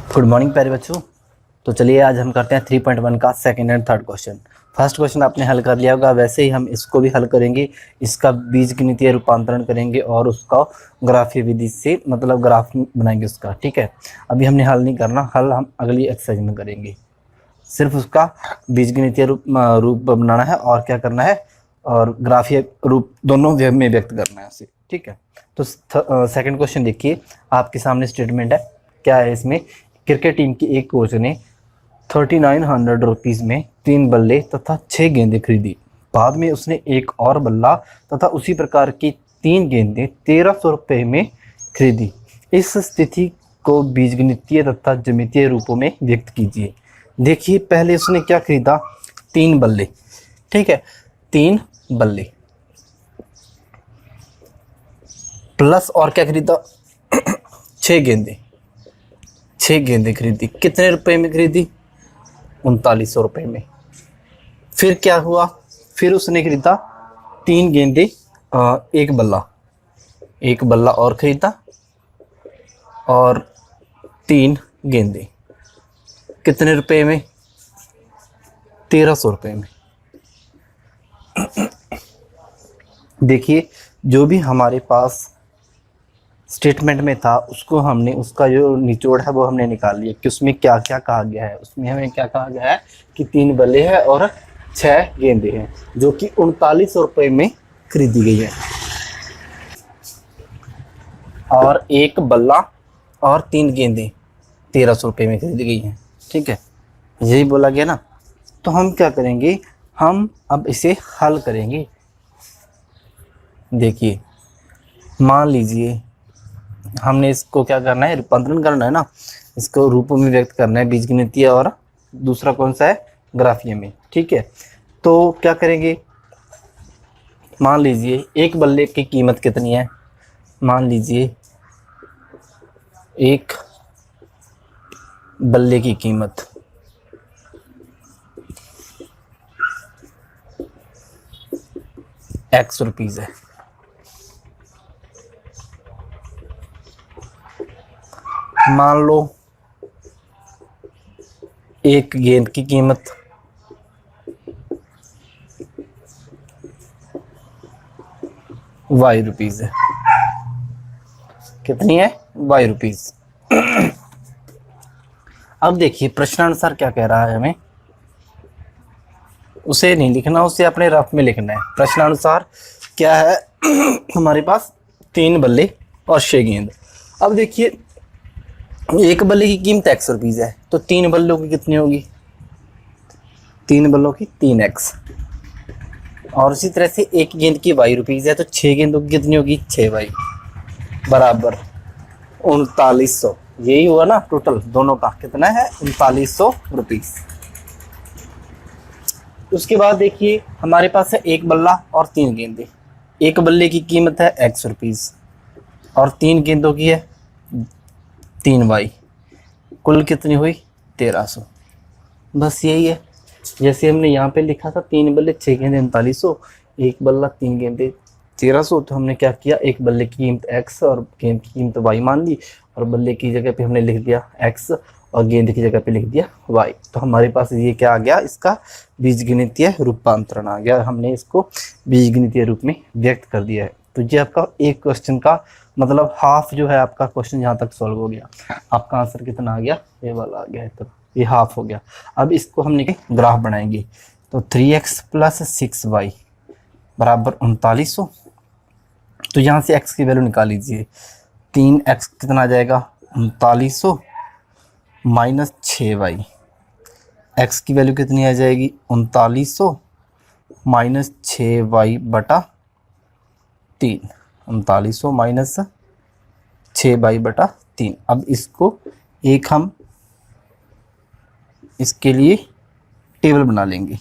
Good morning प्यारे बच्चों। तो चलिए आज हम करते हैं 3.1 का second and third question. First question आपने हल कर लिया होगा, वैसे ही हम इसको भी हल करेंगे। इसका बीजगणितीय रूपांतरण करेंगे और उसका ग्राफीय विधि से मतलब ग्राफ बनाएंगे उसका। ठीक है, अभी हमने हल नहीं करना, हल हम अगली एक्सरसाइज में करेंगे। सिर्फ उसका बीजगणितीय रूप बनाना है और क्या करना है, और ग्राफीय रूप दोनों वे में व्यक्त करना है उसे। ठीक है, तो सेकंड क्वेश्चन देखिए, आपके सामने स्टेटमेंट है। क्या है इसमें? क्रिकेट टीम की एक कोच ने 3900 रुपीज़ में 3 बल्ले तथा 6 गेंदें खरीदी। बाद में उसने एक और बल्ला तथा उसी प्रकार की 3 गेंदें 1300 रुपये में खरीदी। इस स्थिति को बीजगणितीय तथा ज्यामितीय रूपों में व्यक्त कीजिए। देखिए, पहले उसने क्या खरीदा? 3 बल्ले। ठीक है, 3 बल्ले प्लस और क्या खरीदा? 6 गेंदें। 6 गेंदें खरीदी। कितने रुपए में खरीदी? 3900 रुपये में। फिर क्या हुआ? फिर उसने खरीदा 3 गेंदें, एक बल्ला और खरीदा और 3 गेंदें। कितने रुपए में? 1300 रुपये में। देखिए, जो भी हमारे पास स्टेटमेंट में था उसको हमने, उसका जो निचोड़ है वो हमने निकाल लिया कि उसमें क्या क्या कहा गया है। उसमें हमें क्या कहा गया है कि 3 बल्ले हैं और 6 गेंदें हैं, जो कि 3900 रुपये में खरीदी गई है। और एक बल्ला और 3 गेंदें 1300 रुपये में खरीदी गई हैं। ठीक है, यही बोला गया ना। तो हम क्या करेंगे, हम अब इसे हल करेंगे। देखिए, मान लीजिए हमने इसको क्या करना है, रूपांतरण करना है ना, इसको रूपों में व्यक्त करना है, बीजगणितीय और दूसरा कौन सा है, ग्राफीय में। ठीक है, तो क्या करेंगे, मान लीजिए एक बल्ले की कीमत कितनी है? मान लीजिए एक बल्ले की कीमत X रुपीज़ है। मान लो एक गेंद की कीमत Y रुपीज़ है। कितनी है? Y rupees. अब देखिए, प्रश्नानुसार क्या कह रहा है हमें, उसे नहीं लिखना, उसे अपने रफ में लिखना है। प्रश्नानुसार क्या है हमारे पास? 3 बल्ले और 6 गेंद। अब देखिए, एक बल्ले की कीमत X रुपीज़ है, तो 3 बल्लों की कितनी होगी? 3 बल्लों की 3X। और उसी तरह से एक गेंद की Y रुपीज़ है, तो 6 गेंदों की कितनी होगी? 6Y बराबर 3900। यही हुआ ना, टोटल दोनों का कितना है? 3900 रुपीज़। उसके बाद देखिए, हमारे पास है एक बल्ला और 3 गेंदें। एक बल्ले की कीमत है X रुपीज़ और 3 गेंदों की है 3Y। कुल कितनी हुई? 1300। बस यही है, जैसे हमने यहाँ पे लिखा था 3 बल्ले 6 गेंदे 3900, एक बल्ला 3 गेंदे 1300। तो हमने क्या किया, एक बल्ले की कीमत X और गेंद की कीमत Y मान ली, और बल्ले की जगह पे हमने लिख दिया X और गेंद की जगह पे लिख दिया Y। तो हमारे पास ये क्या आ गया, इसका बीजगणितीय रूपांतरण आ गया। हमने इसको बीजगणितीय रूप में व्यक्त कर दिया है। तो ये आपका एक क्वेश्चन का मतलब हाफ जो है आपका क्वेश्चन यहाँ तक सॉल्व हो गया। आपका आंसर कितना आ गया? ये वाला आ गया है, तो ये हाफ हो गया। अब इसको हमने ग्राफ बनाएंगे। तो 3x प्लस 6y बराबर 3900। तो यहाँ से x की वैल्यू निकाल लीजिए। 3x कितना आ जाएगा? 3900 माइनस 6y। x की वैल्यू कितनी आ जाएगी? 3900 माइनस 6y बटा 3। 3900 माइनस 6y बटा 3। अब इसको एक हम इसके लिए टेबल बना लेंगे,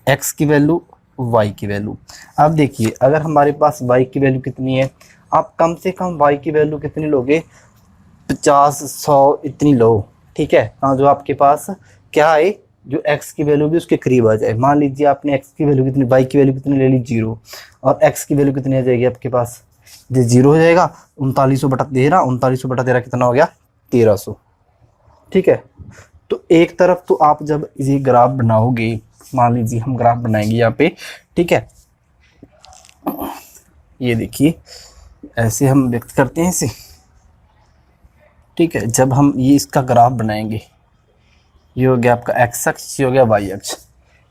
x की वैल्यू, y की वैल्यू। अब देखिए, अगर हमारे पास y की वैल्यू कितनी है, आप कम से कम y की वैल्यू कितनी लोगे? 50, 100 इतनी लो। ठीक है, हाँ, जो आपके पास क्या है, जो x की वैल्यू भी उसके करीब आ जाए। मान लीजिए आपने x की वैल्यू कितनी, y की वैल्यू कितनी ले ली? 0। और x की वैल्यू कितनी आ जाएगी आपके पास? ये 0 हो जाएगा। 3900 बटा 13, 3900 बटा 13 कितना हो गया? 1300। ठीक है। तो एक तरफ तो आप जब ये ग्राफ बनाओगे, मान लीजिए हम ग्राफ बनाएंगे यहाँ पे, ठीक है, ये देखिए ऐसे हम व्यक्त करते हैं इसे, ठीक है। जब हम ये इसका ग्राफ बनाएंगे, ये हो गया आपका एक्स अक्ष, ये हो गया वाई अक्ष।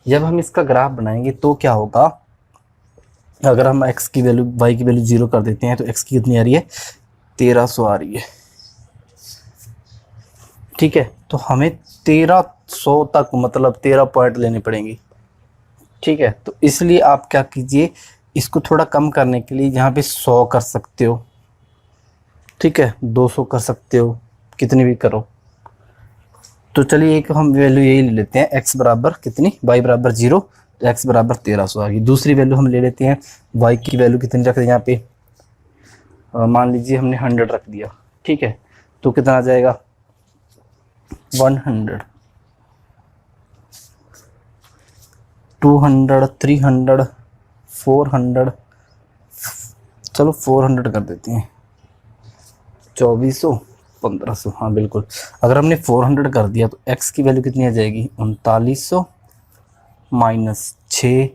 जब हम इसका ग्राफ बनाएंगे तो क्या होगा, अगर हम x की वैल्यू y की वैल्यू 0 कर देते हैं तो x की कितनी आ रही है, 1300 आ रही है, ठीक है। तो हमें 1300 तक मतलब 13 पॉइंट लेने पड़ेंगे, ठीक है। तो इसलिए आप क्या कीजिए, इसको थोड़ा कम करने के लिए यहाँ पे 100 कर सकते हो, ठीक है, 200 कर सकते हो, कितनी भी करो। तो चलिए एक हम वैल्यू यही ले लेते हैं, x बराबर कितनी, y बराबर 0, तो x बराबर 1300 आ गई। दूसरी वैल्यू हम ले लेते हैं, y की वैल्यू कितनी रख दें यहाँ पे, मान लीजिए हमने 100 रख दिया, ठीक है। तो कितना आ जाएगा, 100, 200, 300, 400, चलो 400 कर देते हैं, 2400, 1500, हाँ बिल्कुल। अगर हमने 400 कर दिया तो x की वैल्यू कितनी आ जाएगी, 3900 माइनस 6,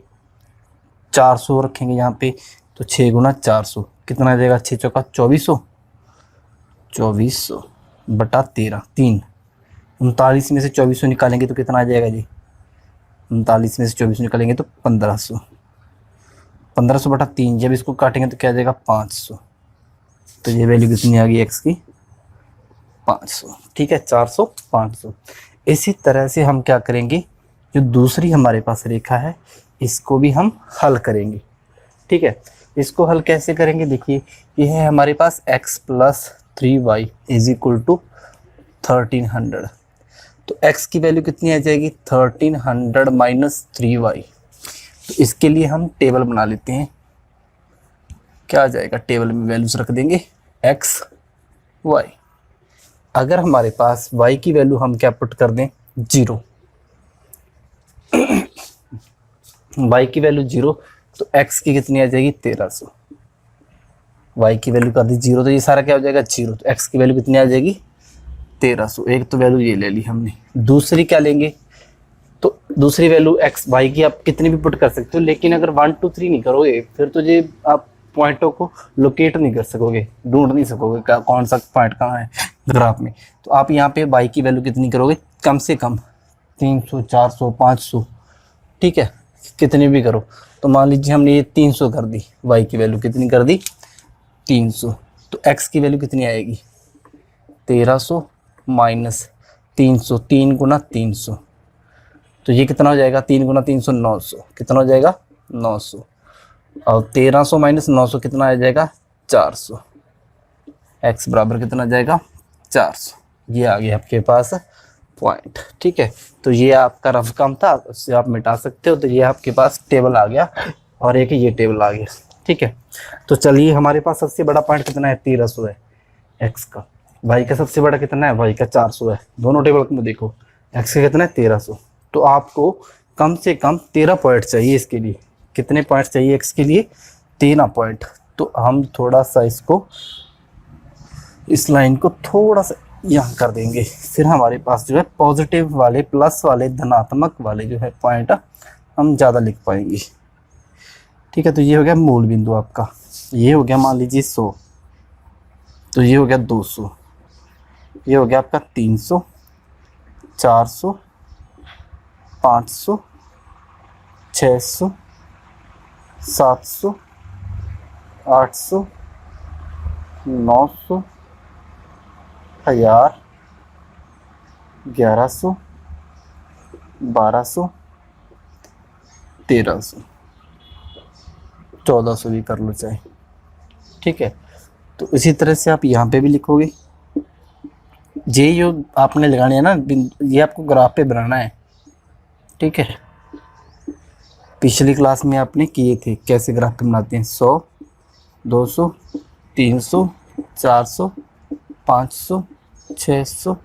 400 रखेंगे यहाँ पे, तो 6 गुना 400 कितना आ जाएगा, 6 चौका 2400, 2400 बटा 13, 3, 39 में से 2400 निकालेंगे तो कितना आ जाएगा जी, 39 में से 2400 निकालेंगे तो 1500, 1500 बटा 3, जब इसको काटेंगे तो क्या आ जाएगा 500। तो ये वैल्यू कितनी आ गई x की, 500, ठीक है, 400, 500। इसी तरह से हम क्या करेंगे, जो दूसरी हमारे पास रेखा है इसको भी हम हल करेंगे, ठीक है। इसको हल कैसे करेंगे, देखिए ये है हमारे पास x plus 3y is equal to 1300। तो x की वैल्यू कितनी आ जाएगी, 1300 माइनस 3y। तो इसके लिए हम टेबल बना लेते हैं, क्या आ जाएगा, टेबल में वैल्यूज रख देंगे x y। अगर हमारे पास y की वैल्यू हम क्या पुट कर दें, 0, y की वैल्यू 0, तो x की कितनी आ जाएगी, 1300, y की वैल्यू कर दी 0, तो ये सारा क्या हो जाएगा 0, तो x की वैल्यू कितनी आ जाएगी, 1300। एक तो वैल्यू ये ले ली हमने, दूसरी क्या लेंगे, तो दूसरी वैल्यू x y की आप कितनी भी पुट कर सकते हो, लेकिन अगर 1 2 3 नहीं करोगे फिर तो ये आप पॉइंटों को लोकेट नहीं कर सकोगे, ढूंढ नहीं सकोगे कौन सा पॉइंट कहाँ है ग्राफ में। तो आप यहाँ पे y की वैल्यू कितनी करोगे, कम से कम 300, 400, 500, ठीक है, कितनी भी करो। तो मान लीजिए हमने ये 300 कर दी, y की वैल्यू कितनी कर दी, 300। तो x की वैल्यू कितनी आएगी, 1300 माइनस 300, 3 गुना 300, तो ये कितना हो जाएगा, 3 गुना 300, 900, कितना हो जाएगा 900, और 1300 माइनस 900 कितना आ जाएगा, 400। x बराबर कितना आ जाएगा, 400। ये आ गया आपके पास पॉइंट, ठीक है। तो ये आपका रफ काम था, उससे आप मिटा सकते हो। तो ये आपके पास टेबल आ गया और एक ये टेबल आ गया, ठीक है। तो चलिए हमारे पास सबसे बड़ा पॉइंट कितना है, 1300 है x का, y का सबसे बड़ा कितना है, y का 400 है। दोनों टेबल में देखो x का कितना है, 1300। तो आपको कम से कम 13 पॉइंट चाहिए इसके लिए। कितने पॉइंट चाहिए x के लिए, 13 पॉइंट। तो हम थोड़ा सा इसको, इस लाइन को थोड़ा सा यहाँ कर देंगे, फिर हमारे पास जो है पॉजिटिव वाले, प्लस वाले, धनात्मक वाले जो है पॉइंट हम ज़्यादा लिख पाएंगे, ठीक है। तो ये हो गया मूल बिंदु आपका, ये हो गया मान लीजिए 100, तो ये हो गया 200, ये हो गया आपका 300, 400, 500, 600, 700, 800, 900, 1000, 1100, 1200, 1300, 1400 भी कर लो चाहे, ठीक है। तो इसी तरह से आप यहाँ पे भी लिखोगे, ये जो आपने लगाने है ना, ये आपको ग्राफ पे बनाना है, ठीक है। पिछली क्लास में आपने किए थे कैसे ग्राफ पे बनाते हैं, 100, 200, 300, 400, 500, 600,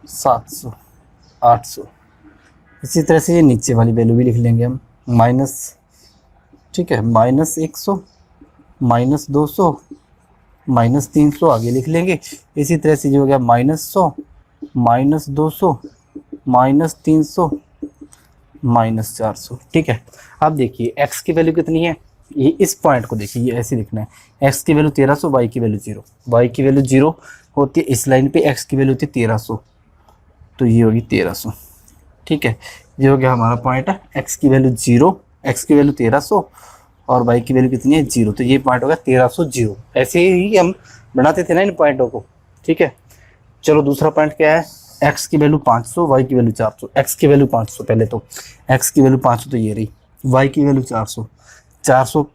700, 800। इसी तरह से ये नीचे वाली वैल्यू भी लिख लेंगे हम, माइनस, ठीक है, माइनस 100, माइनस 200, माइनस 300 आगे लिख लेंगे। इसी तरह से जो हो गया -100, -200 -300 -400। ठीक है, अब देखिए x की वैल्यू कितनी है, ये इस पॉइंट को देखिए, ये ऐसे लिखना है, x की वैल्यू 1300, y की वैल्यू 0, y की वैल्यू 0 होती है इस लाइन पे, x की वैल्यू होती है 1300, तो ये होगी 1300। ठीक है, ये हो गया हमारा पॉइंट है, x की वैल्यू 0, x की वैल्यू 1300 और y की वैल्यू कितनी है 0, तो ये पॉइंट होगा 1300 0। ऐसे ही हम बनाते थे ना इन पॉइंटों को। ठीक है, चलो दूसरा पॉइंट क्या है, x की वैल्यू 500, y की वैल्यू 400। x की वैल्यू 500, पहले तो x की वैल्यू 500 तो ये रही, y की वैल्यू 400। 400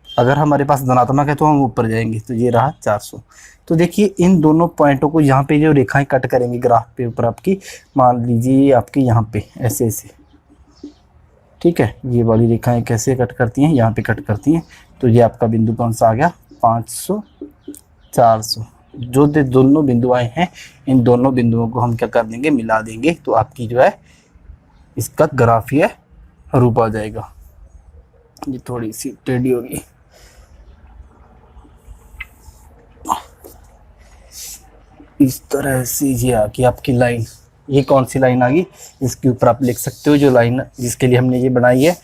अगर हमारे पास धनात्मक है तो हम ऊपर जाएंगे, तो ये रहा 400। तो देखिए इन दोनों पॉइंटों को यहाँ पे जो रेखाएं कट करेंगे ग्राफ पे ऊपर आपकी, मान लीजिए ये आपकी यहाँ पे ऐसे ऐसे। ठीक है, ये वाली रेखाएं कैसे कट करती हैं, यहाँ पे कट करती हैं, तो ये आपका बिंदु कौन सा आ गया, 500 400। जो दोनों बिंदु आए हैं, इन दोनों बिंदुओं को हम क्या कर देंगे, मिला देंगे, तो आपकी जो है इसका ग्राफीय रूप आ जाएगा। ये थोड़ी सी टेढ़ी होगी, इस तरह से ये आ गई आपकी लाइन। ये कौन सी लाइन आ गई, इसके ऊपर आप लिख सकते हो जो लाइन जिसके लिए हमने ये बनाई है,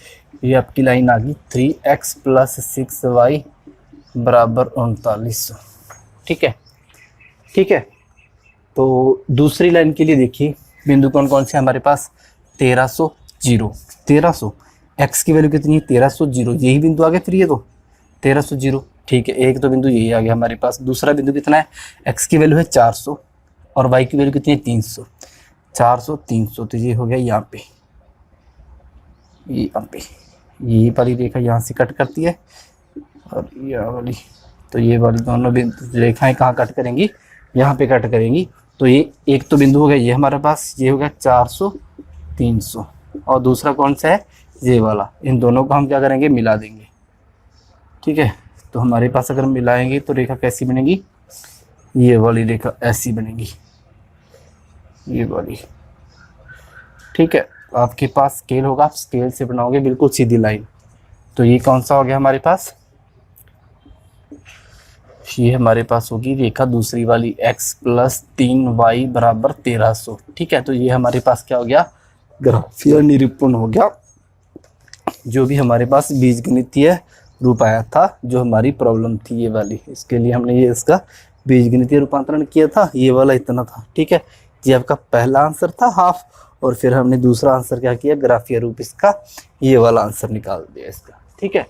ये आपकी लाइन आ गई 3x + 6y = 3900। ठीक है, ठीक है। तो दूसरी लाइन के लिए देखिए बिंदु कौन कौन से हमारे पास, 1300 0, 1300, x की वैल्यू कितनी है 1300 0, यही बिंदु आ गया फिर ये तो 1300 0। ठीक है, एक तो बिंदु यही आ गया हमारे पास। दूसरा बिंदु कितना है, x की वैल्यू है 400 और y की वैल्यू कितनी है 300, 400 300, तो ये हो गया यहाँ पे, यहाँ पे ये वाली रेखा यहाँ से कट करती है और ये वाली, तो ये वाली दोनों बिंदु रेखाएं कहाँ कट करेंगी, यहाँ पे कट करेंगी। तो ये एक तो बिंदु हो गया ये हमारे पास, ये हो गया 400 300, और दूसरा कौन सा है ये वाला, इन दोनों को हम क्या करेंगे, मिला देंगे। ठीक है, तो हमारे पास अगर मिलाएंगे तो रेखा कैसी बनेगी, ये वाली रेखा ऐसी बनेगी, ये वाली। ठीक है, आपके पास स्केल होगा, आप स्केल से बनाओगे बिल्कुल सीधी लाइन। तो ये कौन सा हो गया हमारे पास, ये हमारे पास होगी रेखा दूसरी वाली, x + 3y = 1300। ठीक है, तो ये हमारे पास क्या हो गया, ग्राफीय निरूपण हो गया, जो भी हमारे पास बीजगणितीय रूप आया था, जो हमारी प्रॉब्लम थी ये वाली, इसके लिए हमने ये इसका बीजगणितीय रूपांतरण किया था, ये वाला इतना था। ठीक है, ये आपका पहला आंसर था हाफ, और फिर हमने दूसरा आंसर क्या किया, ग्राफीय रूप इसका, ये वाला आंसर निकाल दिया इसका। ठीक है।